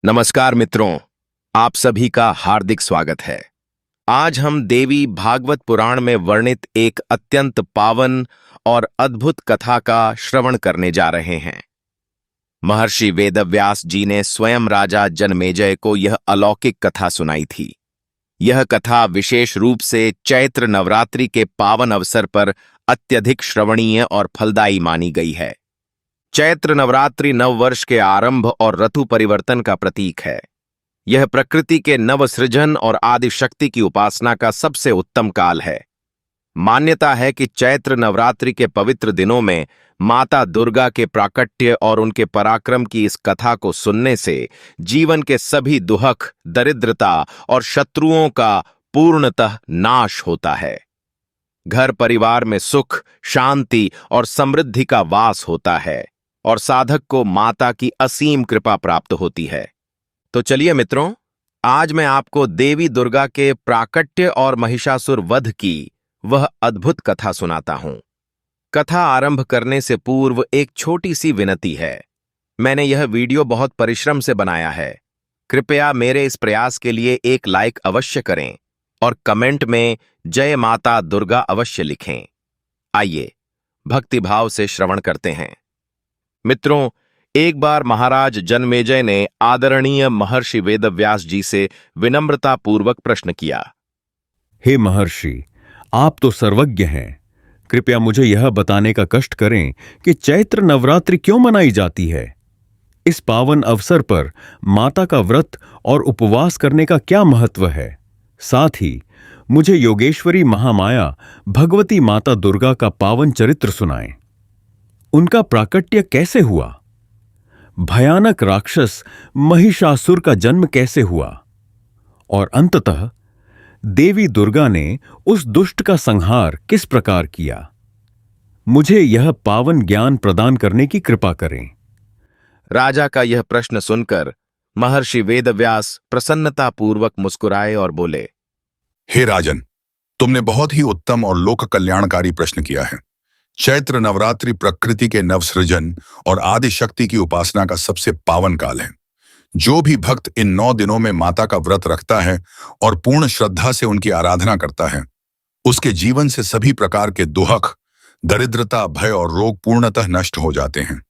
नमस्कार मित्रों, आप सभी का हार्दिक स्वागत है। आज हम देवी भागवत पुराण में वर्णित एक अत्यंत पावन और अद्भुत कथा का श्रवण करने जा रहे हैं। महर्षि वेदव्यास जी ने स्वयं राजा जनमेजय को यह अलौकिक कथा सुनाई थी। यह कथा विशेष रूप से चैत्र नवरात्रि के पावन अवसर पर अत्यधिक श्रवणीय और फलदायी मानी गई है। चैत्र नवरात्रि नववर्ष के आरंभ और ऋतु परिवर्तन का प्रतीक है। यह प्रकृति के नवसृजन और आदि शक्ति की उपासना का सबसे उत्तम काल है। मान्यता है कि चैत्र नवरात्रि के पवित्र दिनों में माता दुर्गा के प्राकट्य और उनके पराक्रम की इस कथा को सुनने से जीवन के सभी दुहक, दरिद्रता और शत्रुओं का पूर्णतः नाश होता है। घर परिवार में सुख, शांति और समृद्धि का वास होता है और साधक को माता की असीम कृपा प्राप्त होती है। तो चलिए मित्रों, आज मैं आपको देवी दुर्गा के प्राकट्य और महिषासुर वध की वह अद्भुत कथा सुनाता हूं। कथा आरंभ करने से पूर्व एक छोटी सी विनती है। मैंने यह वीडियो बहुत परिश्रम से बनाया है। कृपया मेरे इस प्रयास के लिए एक लाइक अवश्य करें और कमेंट में जय माता दुर्गा अवश्य लिखें। आइए भक्तिभाव से श्रवण करते हैं। मित्रों, एक बार महाराज जनमेजय ने आदरणीय महर्षि वेदव्यास जी से विनम्रतापूर्वक प्रश्न किया। हे महर्षि, आप तो सर्वज्ञ हैं। कृपया मुझे यह बताने का कष्ट करें कि चैत्र नवरात्रि क्यों मनाई जाती है। इस पावन अवसर पर माता का व्रत और उपवास करने का क्या महत्व है। साथ ही मुझे योगेश्वरी महामाया भगवती माता दुर्गा का पावन चरित्र सुनाएं। उनका प्राकट्य कैसे हुआ, भयानक राक्षस महिषासुर का जन्म कैसे हुआ और अंततः देवी दुर्गा ने उस दुष्ट का संहार किस प्रकार किया। मुझे यह पावन ज्ञान प्रदान करने की कृपा करें। राजा का यह प्रश्न सुनकर महर्षि वेदव्यास प्रसन्नतापूर्वक मुस्कुराए और बोले, हे राजन, तुमने बहुत ही उत्तम और लोक कल्याणकारी प्रश्न किया है। चैत्र नवरात्रि प्रकृति के नवसृजन और आदि शक्ति की उपासना का सबसे पावन काल है। जो भी भक्त इन 9 दिनों में माता का व्रत रखता है और पूर्ण श्रद्धा से उनकी आराधना करता है, उसके जीवन से सभी प्रकार के दुहक, दरिद्रता, भय और रोग पूर्णतः नष्ट हो जाते हैं।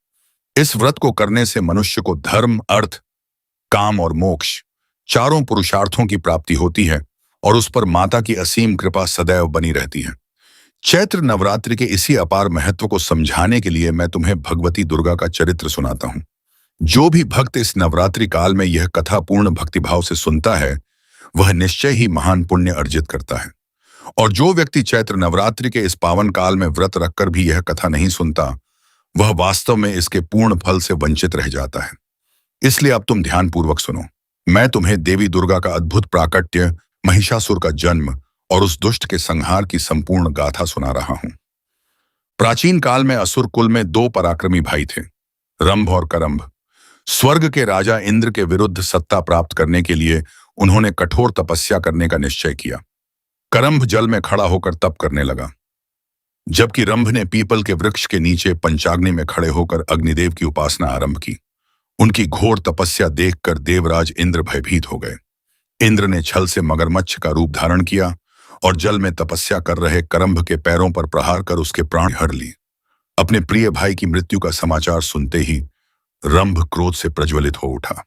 इस व्रत को करने से मनुष्य को धर्म, अर्थ, काम और मोक्ष चारों पुरुषार्थों की प्राप्ति होती है और उस पर माता की असीम कृपा सदैव बनी रहती है। चैत्र नवरात्रि के इसी अपार महत्व को समझाने के लिए मैं तुम्हें भगवती दुर्गा का चरित्र सुनाता हूं। जो भी भक्त इस नवरात्रि काल में यह कथा पूर्ण भक्तिभाव से सुनता है, वह निश्चय ही महान पुण्य अर्जित करता है। और जो व्यक्ति चैत्र नवरात्रि के इस पावन काल में व्रत रखकर भी यह कथा नहीं सुनता, वह वास्तव में इसके पूर्ण फल से वंचित रह जाता है। इसलिए अब तुम ध्यानपूर्वक सुनो। मैं तुम्हें देवी दुर्गा का अद्भुत प्राकट्य, महिषासुर का जन्म और उस दुष्ट के संहार की संपूर्ण गाथा सुना रहा हूं। प्राचीन काल में असुर कुल में 2 पराक्रमी भाई थे, रंभ और करंभ। स्वर्ग के राजा इंद्र के विरुद्ध सत्ता प्राप्त करने के लिए उन्होंने कठोर तपस्या करने का निश्चय किया। करंभ जल में खड़ा होकर तप करने लगा, जबकि रंभ ने पीपल के वृक्ष के नीचे पंचाग्नि में खड़े होकर अग्निदेव की उपासना आरंभ की। उनकी घोर तपस्या देखकर देवराज इंद्र भयभीत हो गए। इंद्र ने छल से मगरमच्छ का रूप धारण किया और जल में तपस्या कर रहे करंभ के पैरों पर प्रहार कर उसके प्राण हर लिए। अपने प्रिय भाई की मृत्यु का समाचार सुनते ही रंभ क्रोध से प्रज्वलित हो उठा।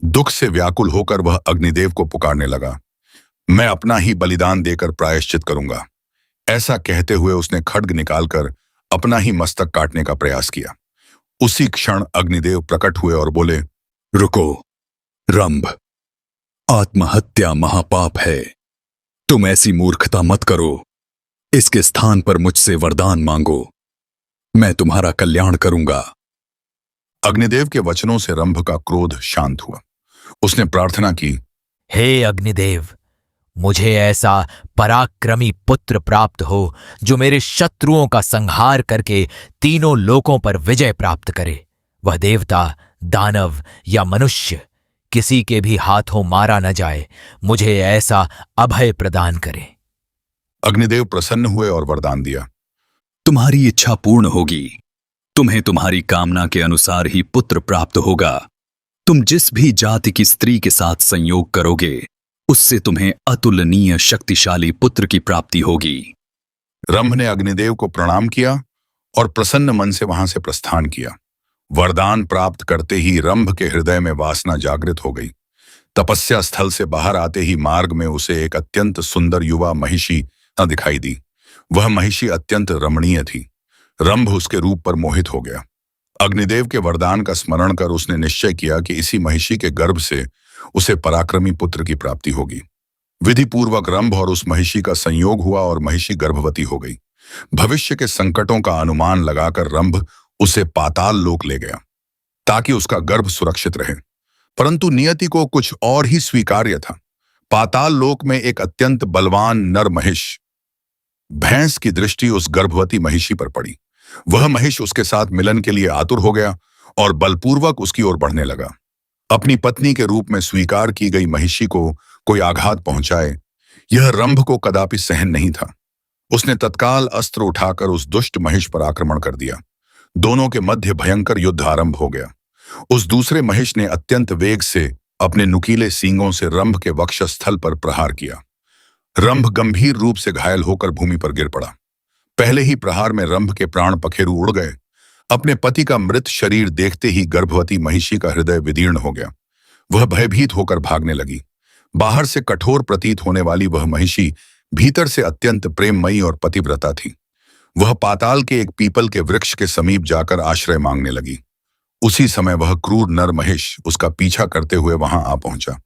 दुख से व्याकुल होकर वह अग्निदेव को पुकारने लगा, मैं अपना ही बलिदान देकर प्रायश्चित करूंगा। ऐसा कहते हुए उसने खड्ग निकालकर अपना ही मस्तक काटने का प्रयास किया। उसी क्षण अग्निदेव प्रकट हुए और बोले, रुको रंभ, आत्महत्या महापाप है। तुम ऐसी मूर्खता मत करो। इसके स्थान पर मुझसे वरदान मांगो, मैं तुम्हारा कल्याण करूंगा। अग्निदेव के वचनों से रंभ का क्रोध शांत हुआ। उसने प्रार्थना की, हे अग्निदेव, मुझे ऐसा पराक्रमी पुत्र प्राप्त हो जो मेरे शत्रुओं का संहार करके तीनों लोकों पर विजय प्राप्त करे। वह देवता, दानव या मनुष्य किसी के भी हाथों मारा न जाए। मुझे ऐसा अभय प्रदान करे। अग्निदेव प्रसन्न हुए और वरदान दिया, तुम्हारी इच्छा पूर्ण होगी। तुम्हें तुम्हारी कामना के अनुसार ही पुत्र प्राप्त होगा। तुम जिस भी जाति की स्त्री के साथ संयोग करोगे उससे तुम्हें अतुलनीय शक्तिशाली पुत्र की प्राप्ति होगी। रंभ ने अग्निदेव को प्रणाम किया और प्रसन्न मन से वहां से प्रस्थान किया। वरदान प्राप्त करते ही रंभ के हृदय में वासना जागृत हो गई। तपस्या स्थल से बाहर आते ही मार्ग में उसे एक अत्यंत सुंदर युवा महिषी न दिखाई दी। वह महिषी अत्यंत रमणीय थी। रंभ उसके रूप पर मोहित हो गया। अग्निदेव के वरदान का स्मरण कर उसने निश्चय किया कि इसी महिषी के गर्भ से उसे पराक्रमी पुत्र की प्राप्ति होगी। विधिपूर्वक रंभ और उस महिषी का संयोग हुआ और महिषी गर्भवती हो गई। भविष्य के संकटों का अनुमान लगाकर रंभ उसे पाताल लोक ले गया ताकि उसका गर्भ सुरक्षित रहे, परंतु नियति को कुछ और ही स्वीकार्य था। पाताल लोक में एक अत्यंत बलवान नर महिष भैंस की दृष्टि उस गर्भवती महिषी पर पड़ी। वह महिष उसके साथ मिलन के लिए आतुर हो गया और बलपूर्वक उसकी ओर बढ़ने लगा। अपनी पत्नी के रूप में स्वीकार की गई महिषी को कोई आघात पहुंचाए, यह रंभ को कदापि सहन नहीं था। उसने तत्काल अस्त्र उठाकर उस दुष्ट महिष पर आक्रमण कर दिया। दोनों के मध्य भयंकर युद्ध आरंभ हो गया। उस दूसरे महिष ने अत्यंत वेग से अपने नुकीले सींगों से रंभ के वक्षस्थल पर प्रहार किया। रंभ गंभीर रूप से घायल होकर भूमि पर गिर पड़ा। पहले ही प्रहार में रंभ के प्राण पखेरु उड़ गए। अपने पति का मृत शरीर देखते ही गर्भवती महिषी का हृदय विदीर्ण हो गया। वह भयभीत होकर भागने लगी। बाहर से कठोर प्रतीत होने वाली वह महिषी भीतर से अत्यंत प्रेममयी और पतिव्रता थी। वह पाताल के एक पीपल के वृक्ष के समीप जाकर आश्रय मांगने लगी। उसी समय वह क्रूर नर महिष उसका पीछा करते हुए वहां आ पहुंचा।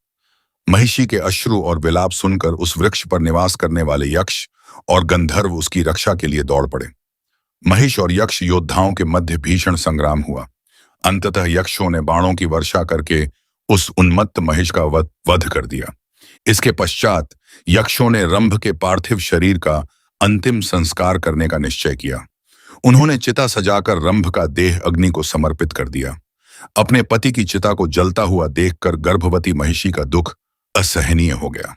महिषी के अश्रु और विलाप सुनकर उस वृक्ष पर निवास करने वाले यक्ष और गंधर्व उसकी रक्षा के लिए दौड़ पड़े। महिष और यक्ष योद्धाओं के मध्य भीषण संग्राम हुआ। अंततः यक्षों ने बाणों की वर्षा करके उस उन्मत्त महिष का वध कर दिया। इसके पश्चात यक्षों ने रंभ के पार्थिव शरीर का अंतिम संस्कार करने का निश्चय किया। उन्होंने चिता सजाकर रंभ का देह अग्नि को समर्पित कर दिया। अपने पति की चिता को जलता हुआ देखकर गर्भवती महिषी का दुख असहनीय हो गया।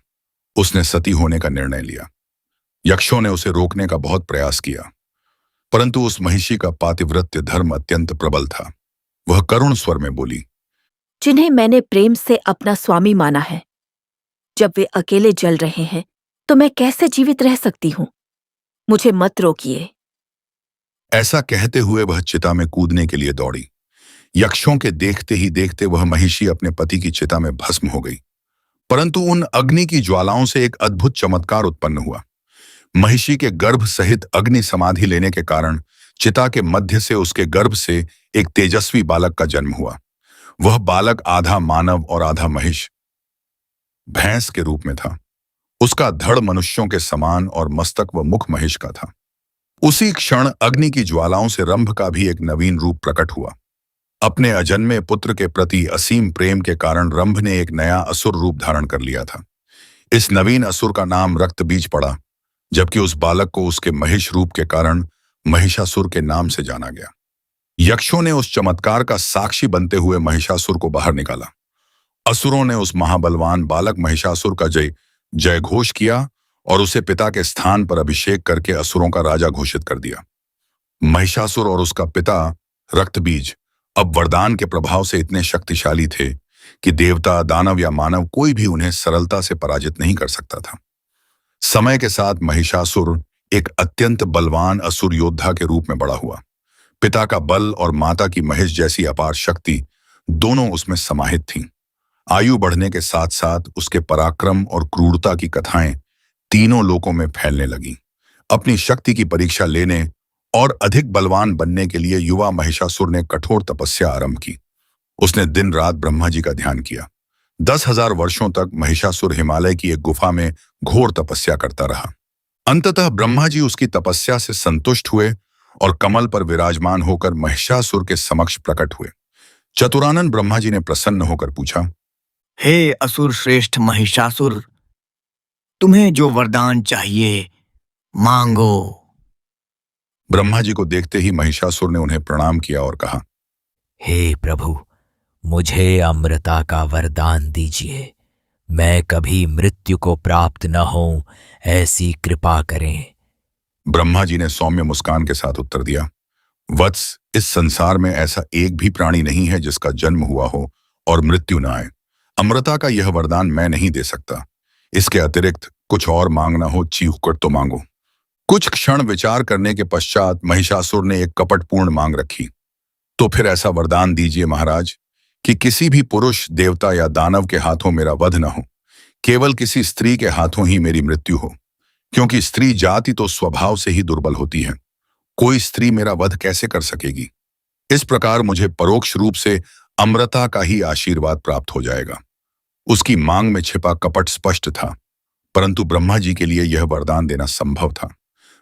उसने सती होने का निर्णय लिया। यक्षों ने उसे रोकने का बहुत प्रयास किया, परंतु उस महिषी का पातिव्रत्य धर्म अत्यंत प्रबल था। वह करुण स्वर में बोली, जिन्हें मैंने प्रेम से अपना स्वामी माना है, जब वे अकेले जल रहे हैं तो मैं कैसे जीवित रह सकती हूं? मुझे मत रोकिए। ऐसा कहते हुए वह चिता में कूदने के लिए दौड़ी। यक्षों के देखते ही देखते वह महिषी अपने पति की चिता में भस्म हो गई, परंतु उन अग्नि की ज्वालाओं से एक अद्भुत चमत्कार उत्पन्न हुआ। महिषी के गर्भ सहित अग्नि समाधि लेने के कारण चिता के मध्य से उसके गर्भ से एक तेजस्वी बालक का जन्म हुआ। वह बालक आधा मानव और आधा महिष भैंस के रूप में था। उसका धड़ मनुष्यों के समान और मस्तक व मुख महिष का था। उसी क्षण अग्नि की ज्वालाओं से रंभ का भी एक नवीन रूप प्रकट हुआ। अपने अजन्मे पुत्र के प्रति असीम प्रेम के कारण रंभ ने एक नया असुर रूप धारण कर लिया था। इस नवीन असुर का नाम रक्तबीज पड़ा, जबकि उस बालक को उसके महिष रूप के कारण महिषासुर के नाम से जाना गया। यक्षों ने उस चमत्कार का साक्षी बनते हुए महिषासुर को बाहर निकाला। असुरों ने उस महाबलवान बालक महिषासुर का जय घोष किया और उसे पिता के स्थान पर अभिषेक करके असुरों का राजा घोषित कर दिया। महिषासुर और उसका पिता रक्तबीज अब वरदान के प्रभाव से इतने शक्तिशाली थे कि देवता, दानव या मानव कोई भी उन्हें सरलता से पराजित नहीं कर सकता था। समय के साथ महिषासुर एक अत्यंत बलवान असुर योद्धा के रूप में बड़ा हुआ। पिता का बल और माता की महिष जैसी अपार शक्ति दोनों उसमें समाहित थीं। आयु बढ़ने के साथ साथ उसके पराक्रम और क्रूरता की कथाएं तीनों लोकों में फैलने लगीं। अपनी शक्ति की परीक्षा लेने और अधिक बलवान बनने के लिए युवा महिषासुर ने कठोर तपस्या आरंभ की। उसने दिन रात ब्रह्मा जी का ध्यान किया। 10,000 वर्षों तक महिषासुर हिमालय की एक गुफा में घोर तपस्या करता रहा। अंततः ब्रह्मा जी उसकी तपस्या से संतुष्ट हुए और कमल पर विराजमान होकर महिषासुर के समक्ष प्रकट हुए। चतुरानन ब्रह्मा जी ने प्रसन्न होकर पूछा, हे असुर श्रेष्ठ महिषासुर, तुम्हें जो वरदान चाहिए मांगो। ब्रह्मा जी को देखते ही महिषासुर ने उन्हें प्रणाम किया और कहा, हे प्रभु, मुझे अमृता का वरदान दीजिए। मैं कभी मृत्यु को प्राप्त न होऊं, ऐसी कृपा करें। ब्रह्मा जी ने सौम्य मुस्कान के साथ उत्तर दिया, वत्स, इस संसार में ऐसा एक भी प्राणी नहीं है जिसका जन्म हुआ हो और मृत्यु न आए। अमरता का यह वरदान मैं नहीं दे सकता। इसके अतिरिक्त कुछ और मांगना हो चीख कर तो मांगो। कुछ क्षण विचार करने के पश्चात महिषासुर ने एक कपटपूर्ण मांग रखी। तो फिर ऐसा वरदान दीजिए महाराज कि किसी भी पुरुष, देवता या दानव के हाथों मेरा वध न हो, केवल किसी स्त्री के हाथों ही मेरी मृत्यु हो, क्योंकि स्त्री जाति तो स्वभाव से ही दुर्बल होती है। कोई स्त्री मेरा वध कैसे कर सकेगी? इस प्रकार मुझे परोक्ष रूप से अमरता का ही आशीर्वाद प्राप्त हो जाएगा। उसकी मांग में छिपा कपट स्पष्ट था, परंतु ब्रह्मा जी के लिए यह वरदान देना संभव था।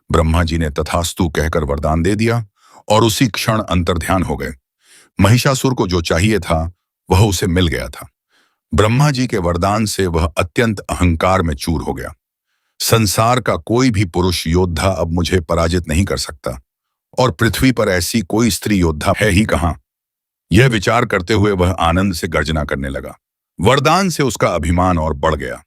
ब्रह्मा जी ने तथास्तु कहकर वरदान दे दिया और उसी क्षण अंतर्ध्यान हो गए। महिषासुर को जो चाहिए था वह उसे मिल गया था। ब्रह्मा जी के वरदान से वह अत्यंत अहंकार में चूर हो गया। संसार का कोई भी पुरुष योद्धा अब मुझे पराजित नहीं कर सकता, और पृथ्वी पर ऐसी कोई स्त्री योद्धा है ही कहां। यह विचार करते हुए वह आनंद से गर्जना करने लगा। वरदान से उसका अभिमान और बढ़ गया।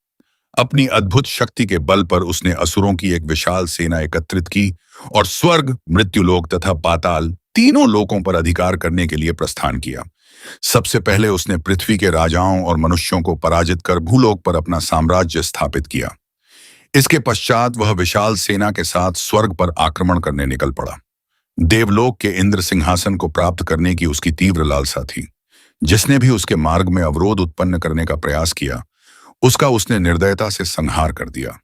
अपनी अद्भुत शक्ति के बल पर उसने असुरों की एक विशाल सेना एकत्रित की और स्वर्ग, मृत्युलोक तथा पाताल तीनों लोकों पर अधिकार करने के लिए प्रस्थान किया। सबसे पहले उसने पृथ्वी के राजाओं और मनुष्यों को पराजित कर भूलोक पर अपना साम्राज्य स्थापित किया। इसके पश्चात वह विशाल सेना के साथ स्वर्ग पर आक्रमण करने निकल पड़ा। देवलोक के इंद्र सिंहासन को प्राप्त करने की उसकी तीव्र लालसा थी। जिसने भी उसके मार्ग में अवरोध उत्पन्न करने का प्रयास किया, उसका उसने निर्दयता से संहार कर दिया।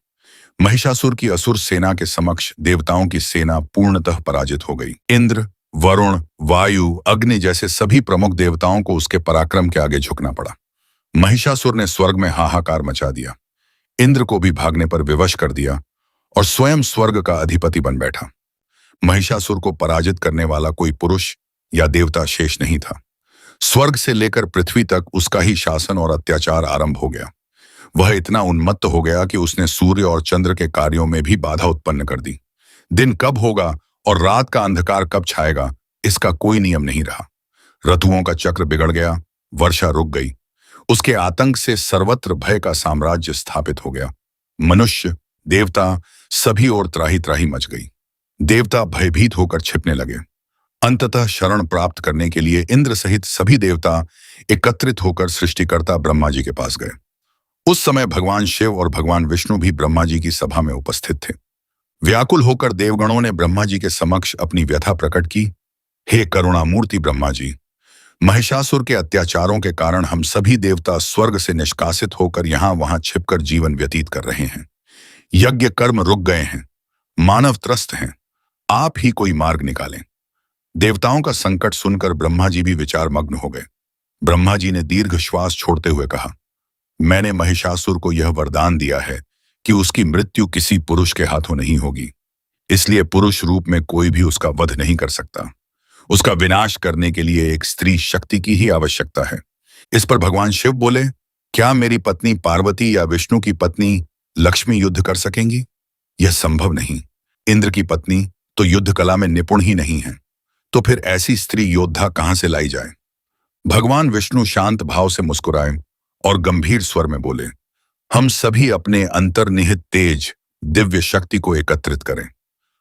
महिषासुर की असुर सेना के समक्ष देवताओं की सेना पूर्णतः पराजित हो गई। इंद्र, वरुण, वायु, अग्नि जैसे सभी प्रमुख देवताओं को उसके पराक्रम के आगे झुकना पड़ा। महिषासुर ने स्वर्ग में हाहाकार मचा दिया, इंद्र को भी भागने पर विवश कर दिया और स्वयं स्वर्ग का अधिपति बन बैठा। महिषासुर को पराजित करने वाला कोई पुरुष या देवता शेष नहीं था। स्वर्ग से लेकर पृथ्वी तक उसका ही शासन और अत्याचार आरंभ हो गया। वह इतना उन्मत्त हो गया कि उसने सूर्य और चंद्र के कार्यों में भी बाधा उत्पन्न कर दी। दिन कब होगा और रात का अंधकार कब छाएगा, इसका कोई नियम नहीं रहा। ऋतुओं का चक्र बिगड़ गया, वर्षा रुक गई। उसके आतंक से सर्वत्र भय का साम्राज्य स्थापित हो गया। मनुष्य, देवता सभी ओर त्राही त्राही मच गई। देवता भयभीत होकर छिपने लगे। अंततः शरण प्राप्त करने के लिए इंद्र सहित सभी देवता एकत्रित होकर सृष्टिकर्ता ब्रह्मा जी के पास गए। उस समय भगवान शिव और भगवान विष्णु भी ब्रह्मा जी की सभा में उपस्थित थे। व्याकुल होकर देवगणों ने ब्रह्मा जी के समक्ष अपनी व्यथा प्रकट की। हे करुणामूर्ति ब्रह्मा जी, महिषासुर के अत्याचारों के कारण हम सभी देवता स्वर्ग से निष्कासित होकर यहां वहां छिपकर जीवन व्यतीत कर रहे हैं। यज्ञ कर्म रुक गए हैं, मानव त्रस्त हैं। आप ही कोई मार्ग निकालें। देवताओं का संकट सुनकर ब्रह्मा जी भी विचार मग्न हो गए। ब्रह्मा जी ने दीर्घ श्वास छोड़ते हुए कहा, मैंने महिषासुर को यह वरदान दिया है कि उसकी मृत्यु किसी पुरुष के हाथों नहीं होगी, इसलिए पुरुष रूप में कोई भी उसका वध नहीं कर सकता। उसका विनाश करने के लिए एक स्त्री शक्ति की ही आवश्यकता है। इस पर भगवान शिव बोले, क्या मेरी पत्नी पार्वती या विष्णु की पत्नी लक्ष्मी युद्ध कर सकेंगी? यह संभव नहीं। इंद्र की पत्नी तो युद्ध कला में निपुण ही नहीं है, तो फिर ऐसी स्त्री योद्धा कहां से लाई जाए? भगवान विष्णु शांत भाव से मुस्कुराए और गंभीर स्वर में बोले, हम सभी अपने अंतर्निहित तेज दिव्य शक्ति को एकत्रित करें।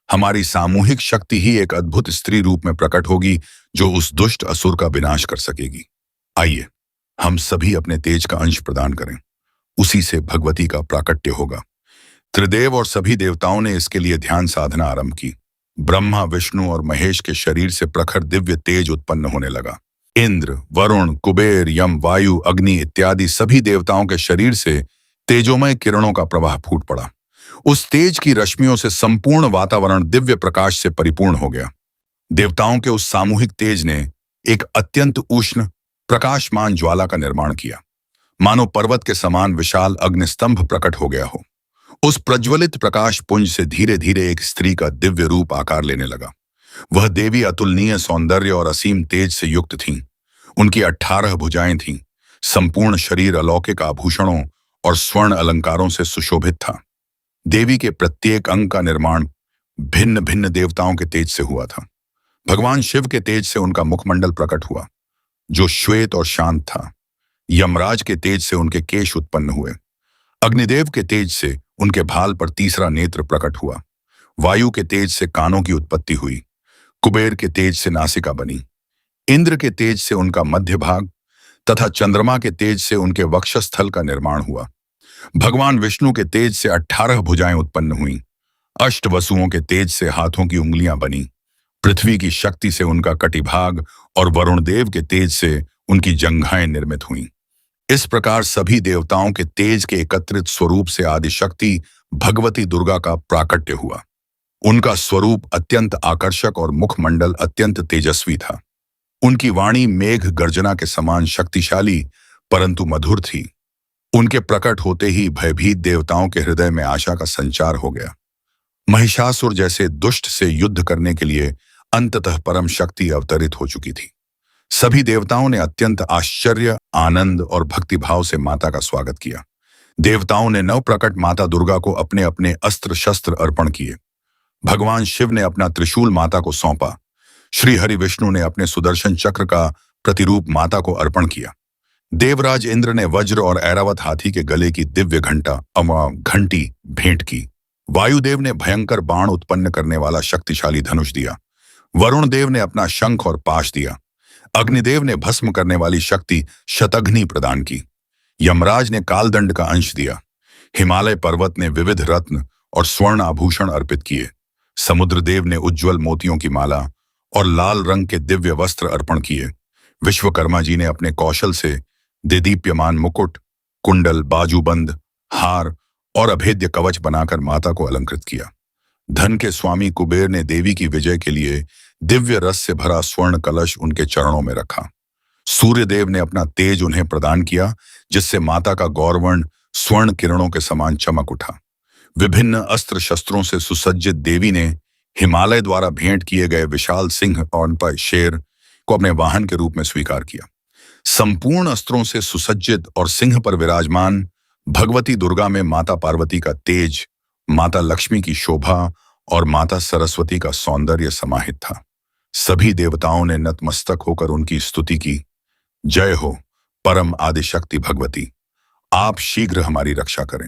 हमारी सामूहिक शक्ति ही एक अद्भुत स्त्री रूप में प्रकट होगी जो उस दुष्ट असुर का विनाश कर सकेगी। आइए हम सभी अपने तेज का अंश प्रदान करें, उसी से भगवती का प्राकट्य होगा। त्रिदेव और सभी देवताओं ने इसके लिए ध्यान साधना आरंभ की। ब्रह्मा, विष्णु और महेश के शरीर से प्रखर दिव्य तेज उत्पन्न होने लगा। इंद्र, वरुण, कुबेर, यम, वायु, अग्नि इत्यादि सभी देवताओं के शरीर से तेजोमय किरणों का प्रवाह फूट पड़ा। उस तेज की रश्मियों से संपूर्ण वातावरण दिव्य प्रकाश से परिपूर्ण हो गया। देवताओं के उस सामूहिक तेज ने एक अत्यंत उष्ण प्रकाशमान ज्वाला का निर्माण किया, मानो पर्वत के समान विशाल अग्निस्तंभ प्रकट हो गया हो। उस प्रज्वलित प्रकाश पुंज से धीरे धीरे एक स्त्री का दिव्य रूप आकार लेने लगा। वह देवी अतुलनीय सौंदर्य और असीम तेज से युक्त थीं। उनकी 18 भुजाएं थीं। संपूर्ण शरीर अलौकिक आभूषणों और स्वर्ण अलंकारों से सुशोभित था। देवी के प्रत्येक अंग का निर्माण भिन्न भिन्न देवताओं के तेज से हुआ था। भगवान शिव के तेज से उनका मुखमंडल प्रकट हुआ, जो श्वेत और शांत था। यमराज के तेज से उनके केश उत्पन्न हुए। अग्निदेव के तेज से उनके भाल पर तीसरा नेत्र प्रकट हुआ। वायु के तेज से कानों की उत्पत्ति हुई। कुबेर के तेज से नासिका बनी। इंद्र के तेज से उनका मध्य भाग तथा चंद्रमा के तेज से उनके वक्षस्थल का निर्माण हुआ। भगवान विष्णु के तेज से 18 भुजाएं उत्पन्न हुईं। अष्ट वसुओं के तेज से हाथों की उंगलियां बनी। पृथ्वी की शक्ति से उनका कटिभाग और वरुण देव के तेज से उनकी जंघाएं निर्मित हुईं। इस प्रकार सभी देवताओं के तेज के एकत्रित स्वरूप से आदिशक्ति भगवती दुर्गा का प्राकट्य हुआ। उनका स्वरूप अत्यंत आकर्षक और मुखमंडल अत्यंत तेजस्वी था। उनकी वाणी मेघ गर्जना के समान शक्तिशाली परंतु मधुर थी। उनके प्रकट होते ही भयभीत देवताओं के हृदय में आशा का संचार हो गया। महिषासुर जैसे दुष्ट से युद्ध करने के लिए अंततः परम शक्ति अवतरित हो चुकी थी। सभी देवताओं ने अत्यंत आश्चर्य, आनंद और भक्तिभाव से माता का स्वागत किया। देवताओं ने नवप्रकट माता दुर्गा को अपने अपने अस्त्र शस्त्र अर्पण किए। भगवान शिव ने अपना त्रिशूल माता को सौंपा। श्री हरि विष्णु ने अपने सुदर्शन चक्र का प्रतिरूप माता को अर्पण किया। देवराज इंद्र ने वज्र और ऐरावत हाथी के गले की दिव्य घंटी भेंट की। वायुदेव ने भयंकर बाण उत्पन्न करने वाला शक्तिशाली धनुष दिया। वरुण देव ने अपना शंख और पाश दिया। अग्निदेव ने भस्म करने वाली शक्ति शतघ्नि प्रदान की। यमराज ने कालदंड का अंश दिया। हिमालय पर्वत ने विविध रत्न और स्वर्ण आभूषण अर्पित किए। समुद्र देव ने उज्ज्वल मोतियों की माला और लाल रंग के दिव्य वस्त्र अर्पण किए। विश्वकर्मा जी ने अपने कौशल से देदीप्यमान मुकुट, कुंडल, बाजूबंद, हार और अभेद्य कवच बनाकर माता को अलंकृत किया। धन के स्वामी कुबेर ने देवी की विजय के लिए दिव्य रस से भरा स्वर्ण कलश उनके चरणों में रखा। सूर्यदेव ने अपना तेज उन्हें प्रदान किया, जिससे माता का गौरवर्ण स्वर्ण किरणों के समान चमक उठा। विभिन्न अस्त्र शस्त्रों से सुसज्जित देवी ने हिमालय द्वारा भेंट किए गए विशाल सिंह और शेर को अपने वाहन के रूप में स्वीकार किया। संपूर्ण अस्त्रों से सुसज्जित और सिंह पर विराजमान भगवती दुर्गा में माता पार्वती का तेज, माता लक्ष्मी की शोभा और माता सरस्वती का सौंदर्य समाहित था। सभी देवताओं ने नतमस्तक होकर उनकी स्तुति की। जय हो परम आदिशक्ति भगवती, आप शीघ्र हमारी रक्षा करें।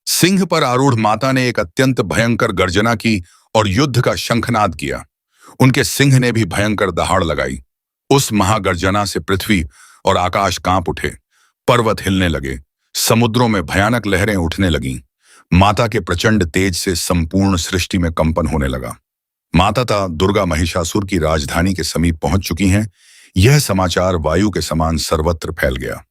सिंह पर आरूढ़ माता ने एक अत्यंत भयंकर गर्जना की और युद्ध का शंखनाद किया। उनके सिंह ने भी भयंकर दहाड़ लगाई। उस महागर्जना से पृथ्वी और आकाश कांप उठे, पर्वत हिलने लगे, समुद्रों में भयानक लहरें उठने लगीं। माता के प्रचंड तेज से संपूर्ण सृष्टि में कंपन होने लगा। माता दुर्गा महिषासुर की राजधानी के समीप पहुंच चुकी हैं। यह समाचार वायु के समान सर्वत्र फैल गया।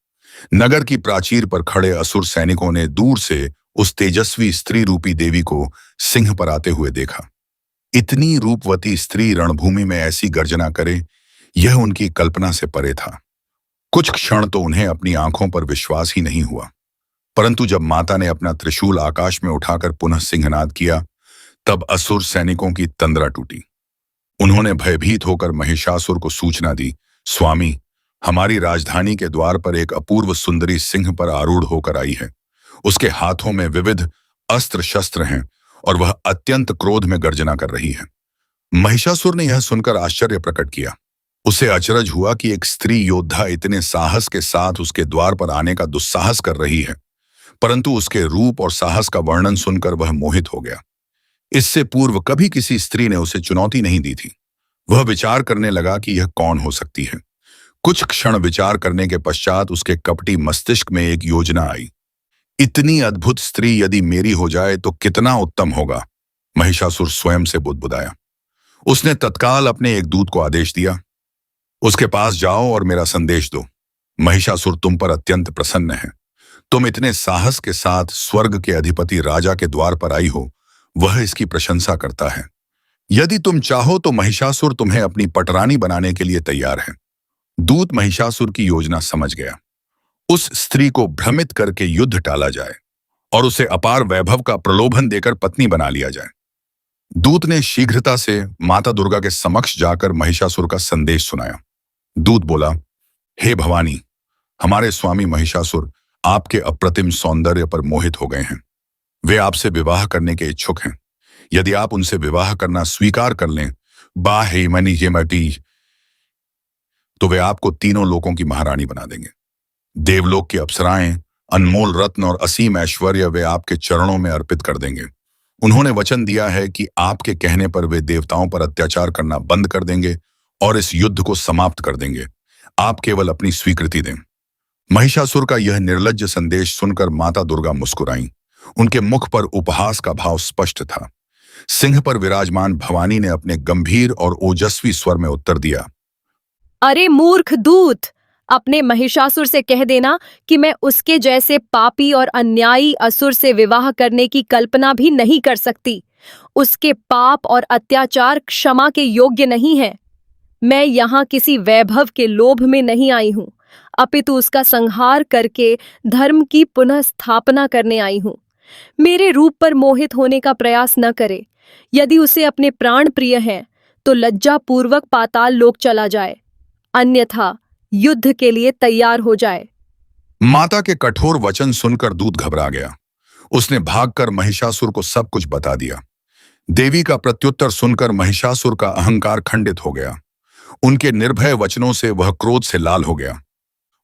नगर की प्राचीर पर खड़े असुर सैनिकों ने दूर से उस तेजस्वी स्त्री रूपी देवी को सिंह पर आते हुए देखा। इतनी रूपवती स्त्री रणभूमि में ऐसी गर्जना करे, यह उनकी कल्पना से परे था। कुछ क्षण तो उन्हें अपनी आंखों पर विश्वास ही नहीं हुआ, परंतु जब माता ने अपना त्रिशूल आकाश में उठाकर पुनः सिंहनाद किया, तब असुर सैनिकों की तंद्रा टूटी। उन्होंने भयभीत होकर महिषासुर को सूचना दी, स्वामी, हमारी राजधानी के द्वार पर एक अपूर्व सुंदरी सिंह पर आरूढ़ होकर आई है। उसके हाथों में विविध अस्त्र शस्त्र हैं और वह अत्यंत क्रोध में गर्जना कर रही है। महिषासुर ने यह सुनकर आश्चर्य प्रकट किया। उसे अचरज हुआ कि एक स्त्री योद्धा इतने साहस के साथ उसके द्वार पर आने का दुस्साहस कर रही है, परंतु उसके रूप और साहस का वर्णन सुनकर वह मोहित हो गया। इससे पूर्व कभी किसी स्त्री ने उसे चुनौती नहीं दी थी। वह विचार करने लगा कि यह कौन हो सकती है। कुछ क्षण विचार करने के पश्चात उसके कपटी मस्तिष्क में एक योजना आई। इतनी अद्भुत स्त्री यदि मेरी हो जाए तो कितना उत्तम होगा, महिषासुर स्वयं से बुदबुदाया। उसने तत्काल अपने एक दूत को आदेश दिया, उसके पास जाओ और मेरा संदेश दो। महिषासुर तुम पर अत्यंत प्रसन्न है। तुम इतने साहस के साथ स्वर्ग के अधिपति राजा के द्वार पर आई हो, वह इसकी प्रशंसा करता है। यदि तुम चाहो तो महिषासुर तुम्हें अपनी पटरानी बनाने के लिए तैयार है। दूत महिषासुर की योजना समझ गया। उस स्त्री को भ्रमित करके युद्ध टाला जाए और उसे अपार वैभव का प्रलोभन देकर पत्नी बना लिया जाए। दूत ने शीघ्रता से माता दुर्गा के समक्ष जाकर महिषासुर का संदेश सुनाया। दूत बोला, हे भवानी, हमारे स्वामी महिषासुर आपके अप्रतिम सौंदर्य पर मोहित हो गए हैं। वे आपसे विवाह करने के इच्छुक हैं। यदि आप उनसे विवाह करना स्वीकार कर लें, तो वे आपको तीनों लोकों की महारानी बना देंगे। देवलोक की अप्सराएं, अनमोल रत्न और असीम ऐश्वर्य वे आपके चरणों में अर्पित कर देंगे। उन्होंने वचन दिया है कि आपके कहने पर वे देवताओं पर अत्याचार करना बंद कर देंगे और इस युद्ध को समाप्त कर देंगे। आप केवल अपनी स्वीकृति दें। महिषासुर का यह निर्लज्ज संदेश सुनकर माता दुर्गा मुस्कुराईं। उनके मुख पर उपहास का भाव स्पष्ट था। सिंह पर विराजमान भवानी ने अपने गंभीर और ओजस्वी स्वर में उत्तर दिया, अरे मूर्ख दूत, अपने महिषासुर से कह देना कि मैं उसके जैसे पापी और अन्यायी असुर से विवाह करने की कल्पना भी नहीं कर सकती। उसके पाप और अत्याचार क्षमा के योग्य नहीं है। मैं यहाँ किसी वैभव के लोभ में नहीं आई हूँ, अपितु उसका संहार करके धर्म की पुनः स्थापना करने आई हूँ। मेरे रूप पर मोहित होने का प्रयास न करे। यदि उसे अपने प्राण प्रिय हैं, तो लज्जापूर्वक पाताल लोक चला जाए, अन्यथा युद्ध के लिए तैयार हो जाए। माता के कठोर वचन सुनकर दूत घबरा गया। उसने भागकर महिषासुर को सब कुछ बता दिया। देवी का प्रत्युत्तर सुनकर महिषासुर का अहंकार खंडित हो गया। उनके निर्भय वचनों से वह क्रोध से लाल हो गया।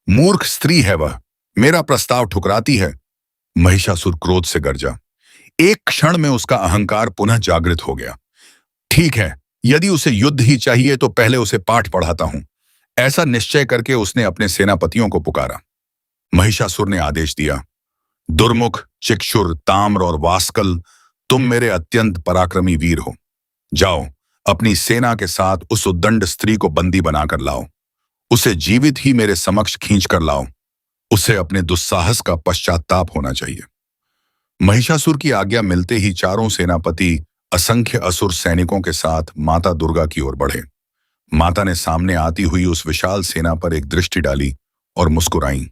मूर्ख स्त्री है वह, मेरा प्रस्ताव ठुकराती है। महिषासुर क्रोध से गरजा। एक क्षण में उसका अहंकार पुनः जागृत हो गया। ठीक है, यदि उसे युद्ध ही चाहिए तो पहले उसे पाठ पढ़ाता हूं। ऐसा निश्चय करके उसने अपने सेनापतियों को पुकारा। महिषासुर ने आदेश दिया, दुर्मुख, चिक्षुर, ताम्र और वास्कल, तुम मेरे अत्यंत पराक्रमी वीर हो। जाओ, अपनी सेना के साथ उस उद्दंड स्त्री को बंदी बनाकर लाओ। उसे जीवित ही मेरे समक्ष खींच कर लाओ। उसे अपने दुस्साहस का पश्चाताप होना चाहिए। महिषासुर की आज्ञा मिलते ही चारों सेनापति असंख्य असुर सैनिकों के साथ माता दुर्गा की ओर बढ़े। माता ने सामने आती हुई उस विशाल सेना पर एक दृष्टि डाली और मुस्कुराईं।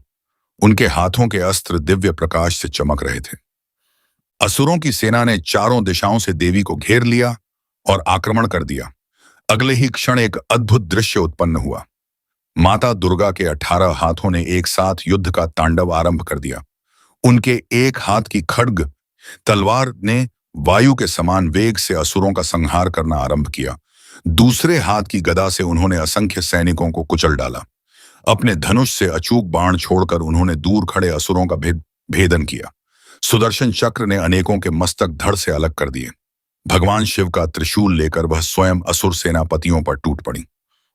उनके हाथों के अस्त्र दिव्य प्रकाश से चमक रहे थे। असुरों की सेना ने चारों दिशाओं से देवी को घेर लिया और आक्रमण कर दिया। अगले ही क्षण एक अद्भुत दृश्य उत्पन्न हुआ। माता दुर्गा के 18 हाथों ने एक साथ युद्ध का तांडव आरंभ कर दिया। उनके एक हाथ की खड्ग तलवार ने वायु के समान वेग से असुरों का संहार करना आरंभ किया। दूसरे हाथ की गदा से उन्होंने असंख्य सैनिकों को कुचल डाला। अपने धनुष से अचूक बाण छोड़कर उन्होंने दूर खड़े असुरों का भेदन किया। सुदर्शन चक्र ने अनेकों के मस्तक धड़ से अलग कर दिए। भगवान शिव का त्रिशूल लेकर वह स्वयं असुर सेनापतियों पर टूट पड़ी।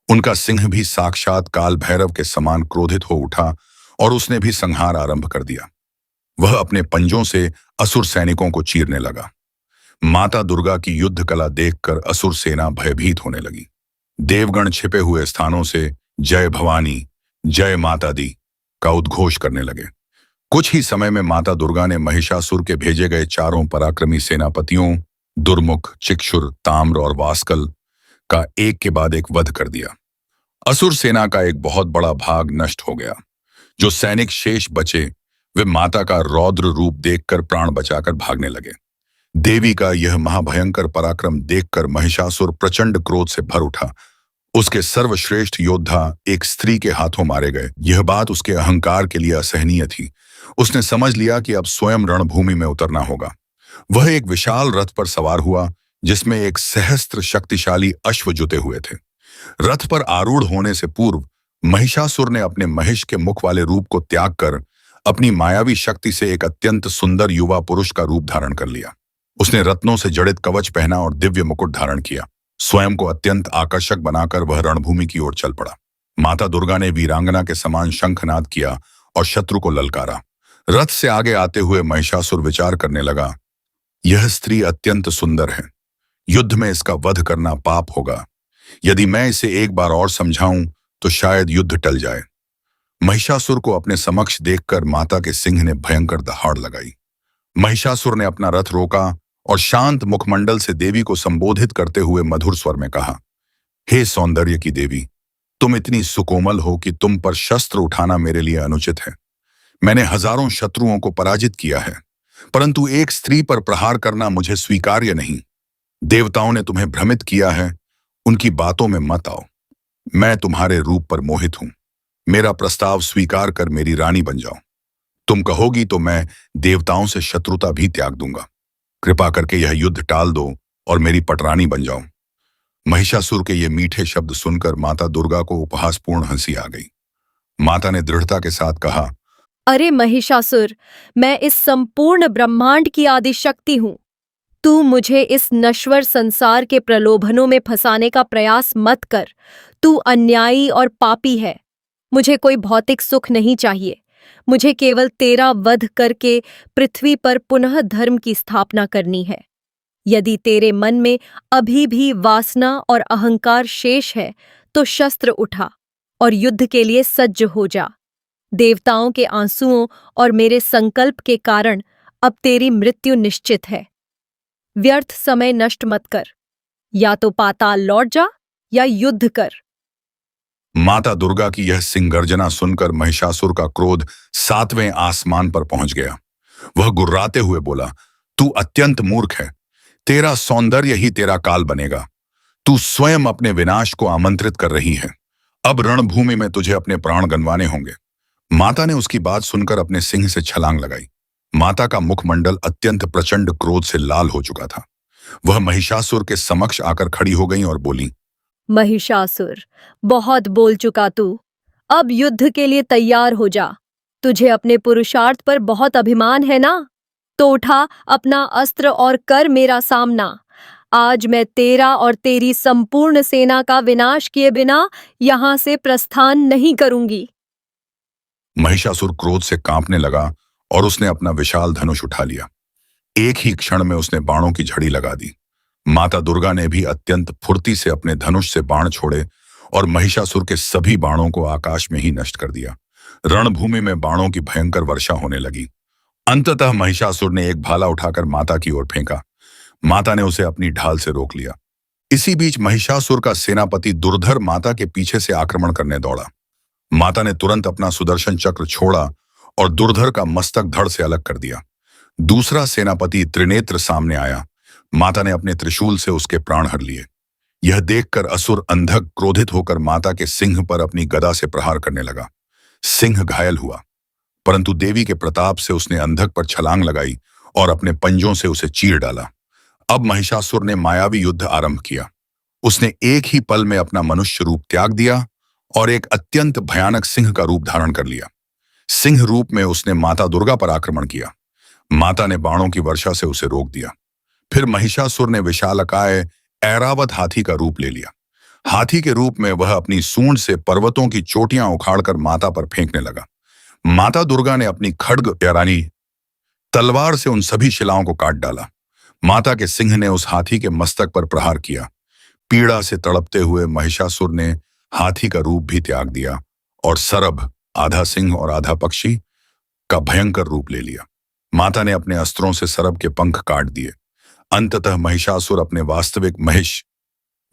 उनका सिंह भी साक्षात काल भैरव के समान क्रोधित हो उठा और उसने भी संहार आरंभ कर दिया। वह अपने पंजों से असुर सैनिकों को चीरने लगा। माता दुर्गा की युद्ध कला देखकर असुर सेना भयभीत होने लगी। देवगण छिपे हुए स्थानों से जय भवानी, जय माता दी का उद्घोष करने लगे। कुछ ही समय में माता दुर्गा ने महिषासुर के भेजे गए चारों पराक्रमी सेनापतियों दुर्मुख, चिक्षुर, ताम्र और वास्कल का एक के बाद एक वध कर दिया। असुर सेना का एक बहुत बड़ा भाग नष्ट हो गया। जो सैनिक शेष बचे वे माता का रौद्र रूप देखकर प्राण बचाकर भागने लगे। देवी का यह महाभयंकर पराक्रम देखकर महिषासुर प्रचंड क्रोध से भर उठा। उसके सर्वश्रेष्ठ योद्धा एक स्त्री के हाथों मारे गए। यह बात उसके अहंकार के लिए असहनीय थी। उसने समझ लिया कि अब स्वयं रणभूमि में उतरना होगा। वह एक विशाल रथ पर सवार हुआ जिसमें एक सहस्त्र शक्तिशाली अश्व जुते हुए थे। रथ पर आरूढ़ होने से पूर्व महिषासुर ने अपने महिष के मुख वाले रूप को त्याग कर अपनी मायावी शक्ति से एक अत्यंत सुंदर युवा पुरुष का रूप धारण कर लिया। उसने रत्नों से जड़ित कवच पहना और दिव्य मुकुट धारण किया। स्वयं को अत्यंत आकर्षक बनाकर वह रणभूमि की ओर चल पड़ा। माता दुर्गा ने वीरांगना के समान शंखनाद किया और शत्रु को ललकारा। रथ से आगे आते हुए महिषासुर विचार करने लगा, यह स्त्री अत्यंत सुंदर है। युद्ध में इसका वध करना पाप होगा। यदि मैं इसे एक बार और समझाऊं तो शायद युद्ध टल जाए। महिषासुर को अपने समक्ष देखकर माता के सिंह ने भयंकर दहाड़ लगाई। महिषासुर ने अपना रथ रोका और शांत मुखमंडल से देवी को संबोधित करते हुए मधुर स्वर में कहा, हे सौंदर्य की देवी, तुम इतनी सुकोमल हो कि तुम पर शस्त्र उठाना मेरे लिए अनुचित है। मैंने हजारों शत्रुओं को पराजित किया है, परंतु एक स्त्री पर प्रहार करना मुझे स्वीकार्य नहीं। देवताओं ने तुम्हें भ्रमित किया है, उनकी बातों में मत आओ। मैं तुम्हारे रूप पर मोहित हूं। मेरा प्रस्ताव स्वीकार कर मेरी रानी बन जाओ। तुम कहोगी तो मैं देवताओं से शत्रुता भी त्याग दूंगा। कृपा करके यह युद्ध टाल दो और मेरी पटरानी बन जाओ। महिषासुर के ये मीठे शब्द सुनकर माता दुर्गा को उपहासपूर्ण हंसी आ गई। माता ने दृढ़ता के साथ कहा, अरे महिषासुर, मैं इस संपूर्ण ब्रह्मांड की आदि शक्ति हूँ। तू मुझे इस नश्वर संसार के प्रलोभनों में फंसाने का प्रयास मत कर। तू अन्यायी और पापी है। मुझे कोई भौतिक सुख नहीं चाहिए। मुझे केवल तेरा वध करके पृथ्वी पर पुनः धर्म की स्थापना करनी है। यदि तेरे मन में अभी भी वासना और अहंकार शेष है तो शस्त्र उठा और युद्ध के लिए सज्ज हो जा। देवताओं के आंसुओं और मेरे संकल्प के कारण अब तेरी मृत्यु निश्चित है। व्यर्थ समय नष्ट मत कर, या तो पाताल लौट जा या युद्ध कर। माता दुर्गा की यह सिंहगर्जना सुनकर महिषासुर का क्रोध 7वें आसमान पर पहुंच गया। वह गुर्राते हुए बोला, तू अत्यंत मूर्ख है। तेरा सौंदर्य ही तेरा काल बनेगा। तू स्वयं अपने विनाश को आमंत्रित कर रही है। अब रणभूमि में तुझे अपने प्राण गंवाने होंगे। माता ने उसकी बात सुनकर अपने सिंह से छलांग लगाई। माता का मुखमंडल अत्यंत प्रचंड क्रोध से लाल हो चुका था। वह महिषासुर के समक्ष आकर खड़ी हो गई और बोली, महिषासुर, बहुत बोल चुका तू। अब युद्ध के लिए तैयार हो जा। तुझे अपने पुरुषार्थ पर बहुत अभिमान है ना? तो उठा अपना अस्त्र और कर मेरा सामना। आज मैं तेरा और तेरी संपूर्ण सेना का विनाश किए बिना यहां से प्रस्थान नहीं करूंगी। महिषासुर क्रोध से कांपने लगा और उसने अपना विशाल धनुष उठा लिया। एक ही क्षण में उसने बाणों की झड़ी लगा दी। माता दुर्गा ने भी अत्यंत फुर्ती से अपने धनुष से बाण छोड़े और महिषासुर के सभी बाणों को आकाश में ही नष्ट कर दिया। रणभूमि में बाणों की भयंकर वर्षा होने लगी। अंततः महिषासुर ने एक भाला उठाकर माता की ओर फेंका। माता ने उसे अपनी ढाल से रोक लिया। इसी बीच महिषासुर का सेनापति दुर्धर माता के पीछे से आक्रमण करने दौड़ा। माता ने तुरंत अपना सुदर्शन चक्र छोड़ा और दुर्धर का मस्तक धड़ से अलग कर दिया। दूसरा सेनापति त्रिनेत्र सामने आया। माता ने अपने त्रिशूल से उसके प्राण हर लिए। यह देखकर असुर अंधक क्रोधित होकर माता के सिंह पर अपनी गदा से प्रहार करने लगा। सिंह घायल हुआ, परंतु देवी के प्रताप से उसने अंधक पर छलांग लगाई और अपने पंजों से उसे चीर डाला। अब महिषासुर ने मायावी युद्ध आरंभ किया। उसने एक ही पल में अपना मनुष्य रूप त्याग दिया और एक अत्यंत भयानक सिंह का रूप धारण कर लिया। सिंह रूप में उसने माता दुर्गा पर आक्रमण किया। माता ने बाणों की वर्षा से उसे रोक दिया। फिर महिषासुर ने विशालकाय ऐरावत हाथी का रूप ले लिया। हाथी के रूप में वह अपनी सूंड से पर्वतों की चोटियां उखाड़कर माता पर फेंकने लगा। माता दुर्गा ने अपनी खड्ग यानी तलवार से उन सभी शिलाओं को काट डाला। माता के सिंह ने उस हाथी के मस्तक पर प्रहार किया। पीड़ा से तड़पते हुए महिषासुर ने हाथी का रूप भी त्याग दिया और सरभ, आधा सिंह और आधा पक्षी का भयंकर रूप ले लिया। माता ने अपने अस्त्रों से सरभ के पंख काट दिए। अंततः महिषासुर अपने वास्तविक महिष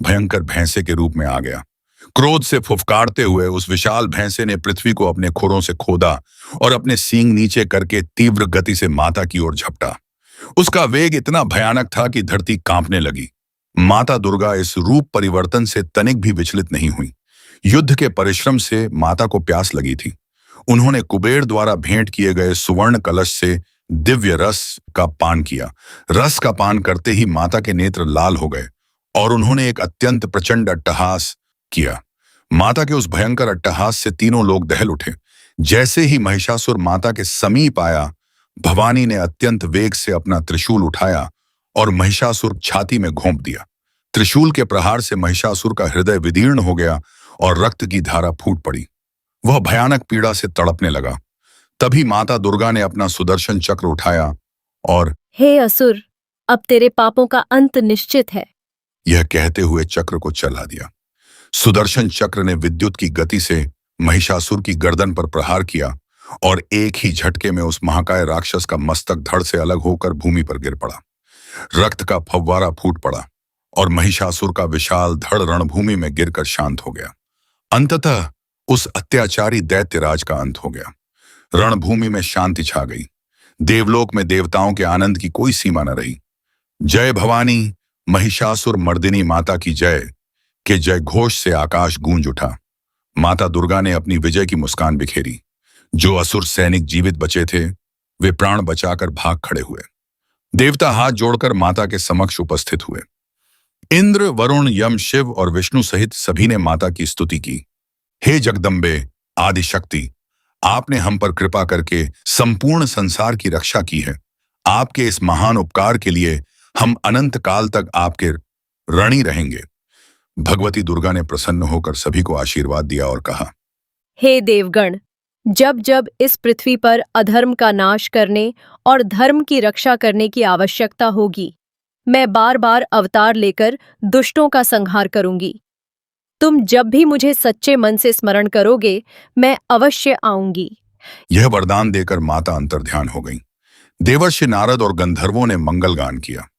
भयंकर भैंसे के रूप में आ गया। क्रोध से फुफकारते हुए उस विशाल भैंसे ने पृथ्वी को अपने खुरों से खोदा और अपने सींग नीचे करके तीव्र गति से माता की ओर झपटा। उसका वेग इतना भयानक था कि धरती कांपने लगी। माता दुर्गा इस रूप परिवर्तन से तनिक भी विचलित नहीं हुई। युद्ध के परिश्रम से माता को प्यास लगी थी। उन्होंने कुबेर द्वारा भेंट किए गए सुवर्ण कलश से दिव्य रस का पान किया। रस का पान करते ही माता के नेत्र लाल हो गए और उन्होंने एक अत्यंत प्रचंड अट्टहास किया। माता के उस भयंकर अट्टहास से तीनों लोग दहल उठे। जैसे ही महिषासुर माता के समीप आया, भवानी ने अत्यंत वेग से अपना त्रिशूल उठाया और महिषासुर छाती में घोंप दिया। त्रिशूल के प्रहार से महिषासुर का हृदय विदीर्ण हो गया और रक्त की धारा फूट पड़ी। वह भयानक पीड़ा से तड़पने लगा। तभी माता दुर्गा ने अपना सुदर्शन चक्र उठाया और हे असुर, अब तेरे पापों का अंत निश्चित है। यह कहते हुए चक्र को चला दिया। सुदर्शन चक्र ने विद्युत की गति से महिषासुर की गर्दन पर प्रहार किया और एक ही झटके में उस महाकाय राक्षस का मस्तक धड़ से अलग होकर भूमि पर गिर पड़ा। रक्त का फव्वारा फूट पड़ा और महिषासुर का विशाल धड़ रणभूमि में गिरकर शांत हो गया। अंततः उस अत्याचारी दैत्यराज का अंत हो गया। रणभूमि में शांति छा गई। देवलोक में देवताओं के आनंद की कोई सीमा न रही। जय भवानी महिषासुर मर्दिनी माता की जय के जय घोष से आकाश गूंज उठा। माता दुर्गा ने अपनी विजय की मुस्कान बिखेरी। जो असुर सैनिक जीवित बचे थे वे प्राण बचाकर भाग खड़े हुए। देवता हाथ जोड़कर माता के समक्ष उपस्थित हुए। इंद्र, वरुण, यम, शिव और विष्णु सहित सभी ने माता की स्तुति की। हे जगदम्बे आदिशक्ति, आपने हम पर कृपा करके संपूर्ण संसार की रक्षा की है। आपके इस महान उपकार के लिए हम अनंत काल तक आपके ऋणी रहेंगे। भगवती दुर्गा ने प्रसन्न होकर सभी को आशीर्वाद दिया और कहा, हे देवगण, जब जब इस पृथ्वी पर अधर्म का नाश करने और धर्म की रक्षा करने की आवश्यकता होगी, मैं बार बार अवतार लेकर दुष्टों का संहार करूंगी। तुम जब भी मुझे सच्चे मन से स्मरण करोगे, मैं अवश्य आऊंगी। यह वरदान देकर माता अंतर्ध्यान हो गईं। देवर्षि नारद और गंधर्वों ने मंगल गान किया।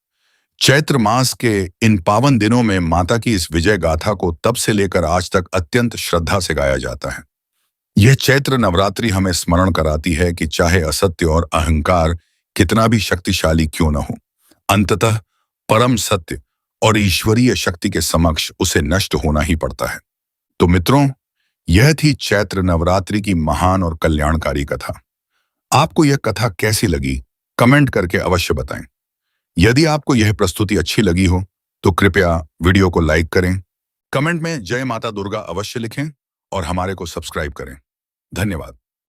चैत्र मास के इन पावन दिनों में माता की इस विजय गाथा को तब से लेकर आज तक अत्यंत श्रद्धा से गाया जाता है। यह चैत्र नवरात्रि हमें स्मरण कराती है कि चाहे असत्य और अहंकार कितना भी शक्तिशाली क्यों न हो, अंततः परम सत्य और ईश्वरीय शक्ति के समक्ष उसे नष्ट होना ही पड़ता है। तो मित्रों, यह थी चैत्र नवरात्रि की महान और कल्याणकारी कथा। आपको यह कथा कैसी लगी, कमेंट करके अवश्य बताएं। यदि आपको यह प्रस्तुति अच्छी लगी हो तो कृपया वीडियो को लाइक करें, कमेंट में जय माता दुर्गा अवश्य लिखें और हमारे को सब्सक्राइब करें। धन्यवाद।